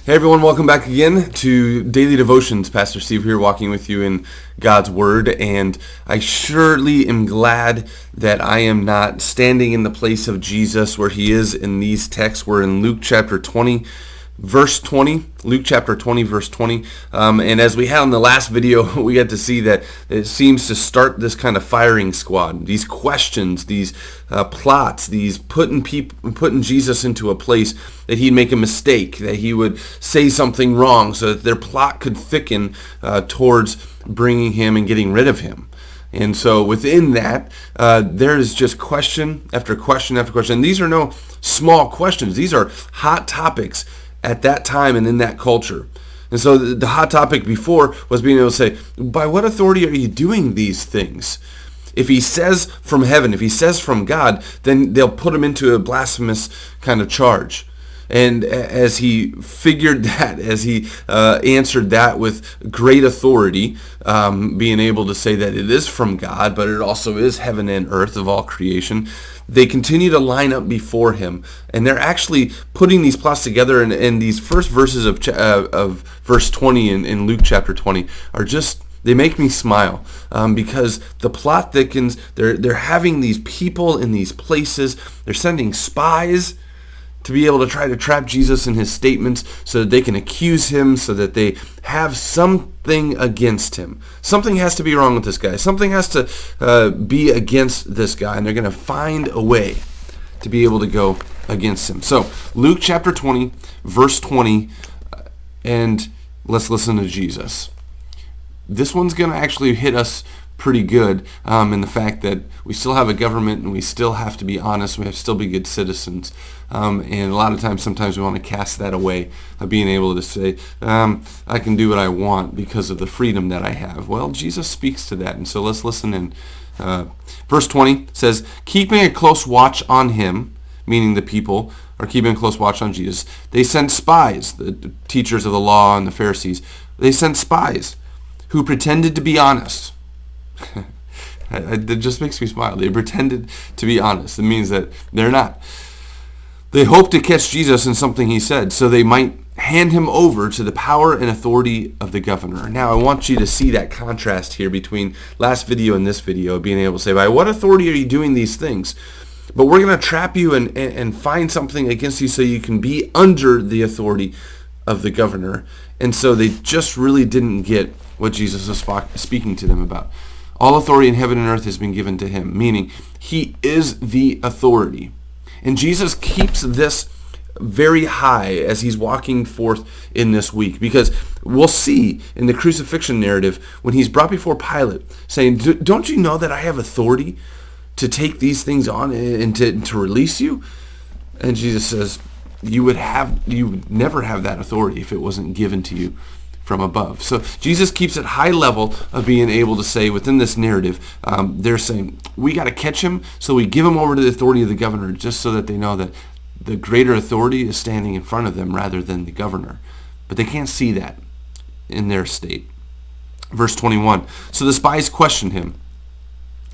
Hey everyone, welcome back again to Daily Devotions. Pastor Steve here walking with you in God's Word, and I surely am glad that I am not standing in the place of Jesus where he is in these texts. We're in Luke chapter 20, verse 20. Luke chapter 20, verse 20. And as we had in the last video, we got to see that it seems to start this kind of firing squad. These questions, these plots, these putting Jesus into a place that he'd make a mistake, that he would say something wrong so that their plot could thicken towards bringing him and getting rid of him. And so within that, there is just question after question after question. And these are no small questions. These are hot topics at that time and in that culture. And so the hot topic before was being able to say, by what authority are you doing these things? If he says from heaven, if he says from God, then they'll put him into a blasphemous kind of charge. And as he figured that, as he answered that with great authority, being able to say that it is from God, but it also is heaven and earth of all creation, they continue to line up before him. And they're actually putting these plots together, and these first verses of verse 20 in Luke chapter 20 are just, they make me smile because the plot thickens. They're having these people in these places. They're sending spies to be able to try to trap Jesus in his statements so that they can accuse him, so that they have something against him. Something has to be wrong with this guy. Something has to be against this guy, and they're going to find a way to be able to go against him. So Luke chapter 20, verse 20, and let's listen to Jesus. This one's going to actually hit us pretty good in the fact that we still have a government and we still have to be honest. We have to still be good citizens. And a lot of times, sometimes we want to cast that away of being able to say, I can do what I want because of the freedom that I have. Well, Jesus speaks to that. And so let's listen in. Verse 20 says, keeping a close watch on him, meaning the people are keeping a close watch on Jesus. They sent spies, the teachers of the law and the Pharisees. They sent spies who pretended to be honest. It just makes me smile. They pretended to be honest. It means that they're not. They hoped to catch Jesus in something he said, so they might hand him over to the power and authority of the governor. Now, I want you to see that contrast here between last video and this video, being able to say, by what authority are you doing these things? But we're going to trap you and find something against you so you can be under the authority of the governor. And so they just really didn't get what Jesus was speaking to them about. All authority in heaven and earth has been given to him, meaning he is the authority. And Jesus keeps this very high as he's walking forth in this week, because we'll see in the crucifixion narrative when he's brought before Pilate saying, don't you know that I have authority to take these things on and to release you? And Jesus says, you would never have that authority if it wasn't given to you from above. So Jesus keeps it high level of being able to say within this narrative, they're saying, we got to catch him, so we give him over to the authority of the governor, just so that they know that the greater authority is standing in front of them rather than the governor. But they can't see that in their state. Verse 21, so the spies questioned him.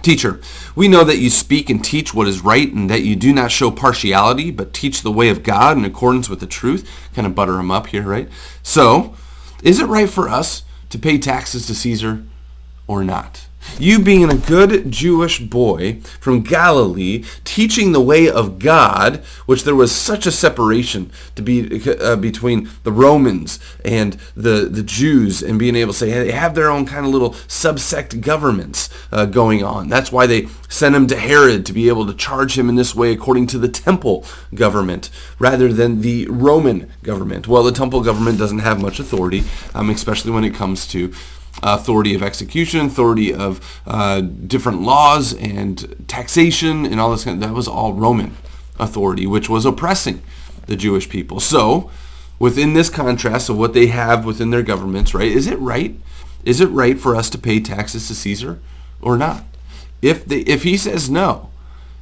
Teacher, we know that you speak and teach what is right, and that you do not show partiality, but teach the way of God in accordance with the truth. Kind of butter him up here, right? So, is it right for us to pay taxes to Caesar or not? You being a good Jewish boy from Galilee, teaching the way of God, which there was such a separation to be between the Romans and the Jews, and being able to say, hey, they have their own kind of little subsect governments going on. That's why they sent him to Herod to be able to charge him in this way according to the temple government rather than the Roman government. Well, the temple government doesn't have much authority, especially when it comes to authority of execution, authority of different laws and taxation and all this kind of, that was all Roman authority, which was oppressing the Jewish people. So within this contrast of what they have within their governments, right, is it right for us to pay taxes to Caesar or not? If he says no,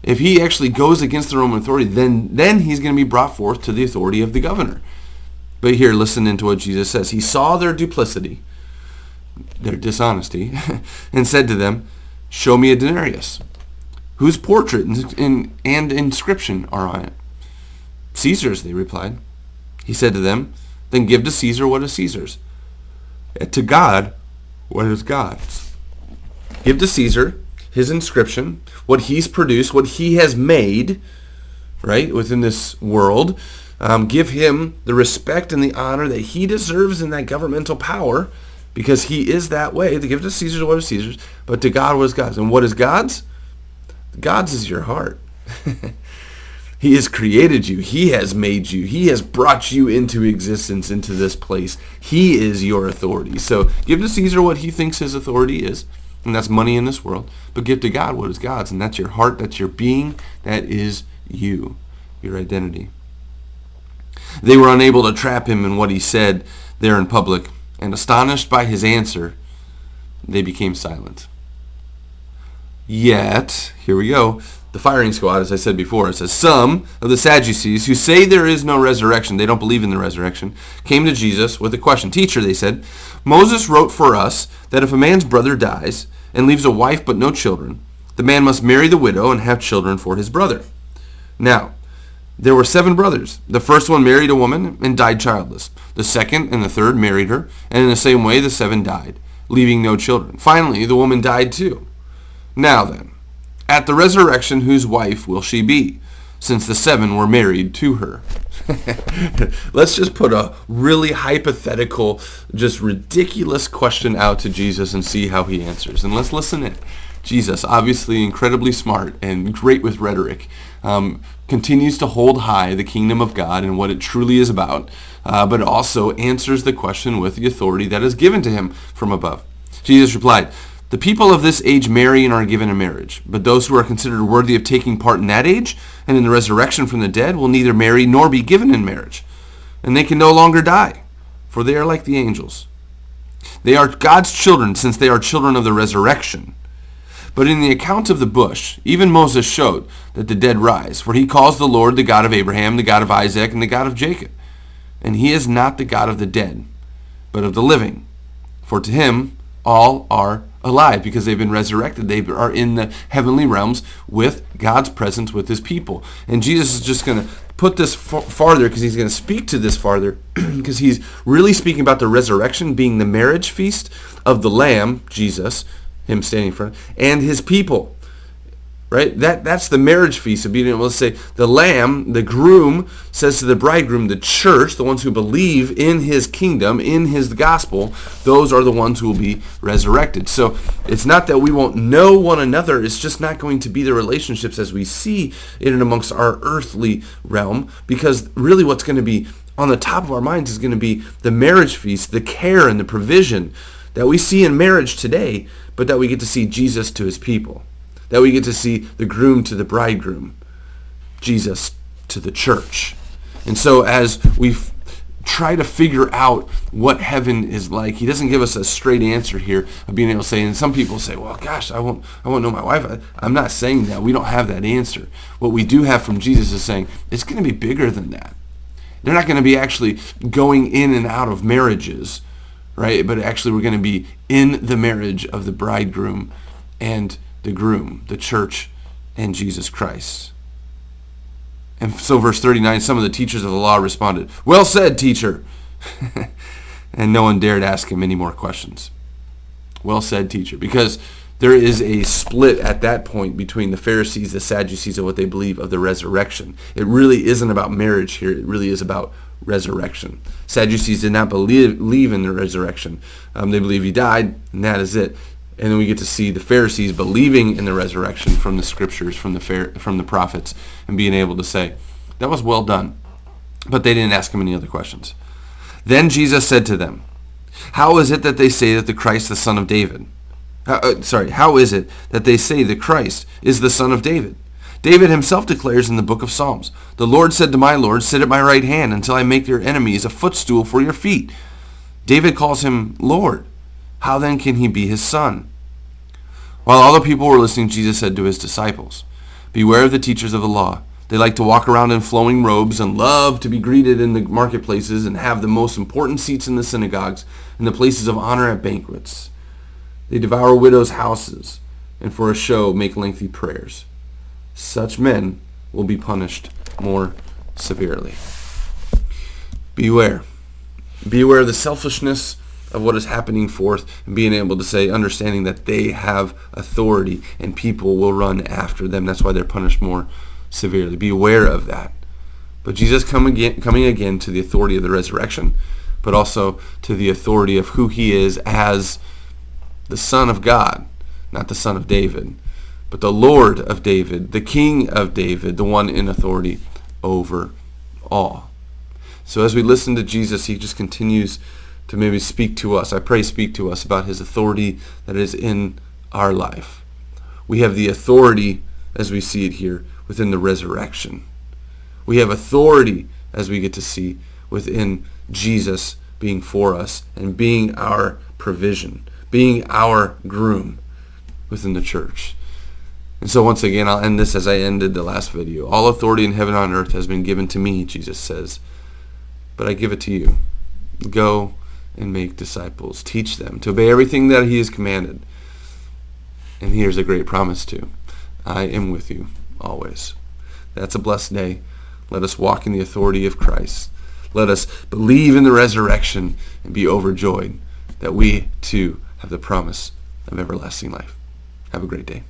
if he actually goes against the Roman authority, then he's going to be brought forth to the authority of the governor. But here, listen into what Jesus says. He saw their duplicity, their dishonesty, and said to them, show me a denarius. Whose portrait and inscription are on it? Caesar's, they replied. He said to them, Then give to Caesar what is Caesar's, and to God what is God's. Give to Caesar his inscription, what he's produced, what he has made, right, within this world. Give him the respect and the honor that he deserves in that governmental power, because he is that way. To give to Caesar what is Caesar's, but to God what is God's. And what is God's? God's is your heart. He has created you. He has made you. He has brought you into existence, into this place. He is your authority. So give to Caesar what he thinks his authority is, and that's money in this world. But give to God what is God's, and that's your heart, that's your being, that is you, your identity. They were unable to trap him in what he said there in public, and astonished by his answer, they became silent. Yet, here we go, the firing squad, as I said before, it says, some of the Sadducees who say there is no resurrection, they don't believe in the resurrection, came to Jesus with a question. Teacher, they said, Moses wrote for us that if a man's brother dies and leaves a wife but no children, the man must marry the widow and have children for his brother. Now, there were 7 brothers. The first one married a woman and died childless. The second and the third married her, and in the same way the 7 died, leaving no children. Finally, the woman died too. Now then, at the resurrection, whose wife will she be, since the 7 were married to her? Let's just put a really hypothetical, just ridiculous question out to Jesus and see how he answers. And let's listen in. Jesus, obviously incredibly smart and great with rhetoric, continues to hold high the kingdom of God and what it truly is about, but also answers the question with the authority that is given to him from above. Jesus replied, the people of this age marry and are given in marriage, but those who are considered worthy of taking part in that age and in the resurrection from the dead will neither marry nor be given in marriage, and they can no longer die, for they are like the angels. They are God's children, since they are children of the resurrection. But in the account of the bush, even Moses showed that the dead rise, for he calls the Lord the God of Abraham, the God of Isaac, and the God of Jacob. And he is not the God of the dead, but of the living. For to him all are alive, because they've been resurrected. They are in the heavenly realms with God's presence with his people. And Jesus is just going to put this farther, because he's going to speak to this farther, because he's really speaking about the resurrection being the marriage feast of the Lamb, Jesus, him standing in front, and his people. Right? That's the marriage feast of being able to say the Lamb, the groom, says to the bridegroom, the church, the ones who believe in his kingdom, in his gospel, those are the ones who will be resurrected. So it's not that we won't know one another, it's just not going to be the relationships as we see in and amongst our earthly realm, because really what's going to be on the top of our minds is going to be the marriage feast, the care and the provision that we see in marriage today, but that we get to see Jesus to his people. That we get to see the groom to the bridegroom, Jesus to the church. And so as we try to figure out what heaven is like, he doesn't give us a straight answer here of being able to say, and some people say, well, gosh, I won't know my wife. I'm not saying that. We don't have that answer. What we do have from Jesus is saying, it's going to be bigger than that. They're not going to be actually going in and out of marriages, right? But actually we're going to be in the marriage of the bridegroom and the groom, the church, and Jesus Christ. And so verse 39, some of the teachers of the law responded, well said, teacher. And no one dared ask him any more questions. Well said, teacher. Because there is a split at that point between the Pharisees, the Sadducees, and what they believe of the resurrection. It really isn't about marriage here. It really is about resurrection. Sadducees did not believe in the resurrection. They believe he died, and that is it. And then we get to see the Pharisees believing in the resurrection from the scriptures, from the prophets, and being able to say, that was well done. But they didn't ask him any other questions. Then Jesus said to them, how is it that they say that the Christ, the son of David? How is it that they say the Christ is the son of David? David himself declares in the book of Psalms, the Lord said to my Lord, sit at my right hand until I make your enemies a footstool for your feet. David calls him Lord. How then can he be his son? While all the people were listening, Jesus said to his disciples, beware of the teachers of the law. They like to walk around in flowing robes and love to be greeted in the marketplaces and have the most important seats in the synagogues and the places of honor at banquets. They devour widows' houses and for a show make lengthy prayers. Such men will be punished more severely. Beware. Be aware of the selfishness of what is happening forth, and being able to say, understanding that they have authority and people will run after them. That's why they're punished more severely. Be aware of that. But Jesus coming again to the authority of the resurrection, but also to the authority of who he is as the Son of God, not the Son of David, but the Lord of David, the King of David, the one in authority over all. So as we listen to Jesus, he just continues to maybe speak to us. I pray speak to us about his authority that is in our life. We have the authority, as we see it here, within the resurrection. We have authority, as we get to see, within Jesus being for us and being our provision, being our groom within the church. And so once again, I'll end this as I ended the last video. All authority in heaven and on earth has been given to me, Jesus says, but I give it to you. Go and make disciples. Teach them to obey everything that he has commanded. And here's a great promise too. I am with you always. That's a blessed day. Let us walk in the authority of Christ. Let us believe in the resurrection and be overjoyed that we too have the promise of everlasting life. Have a great day.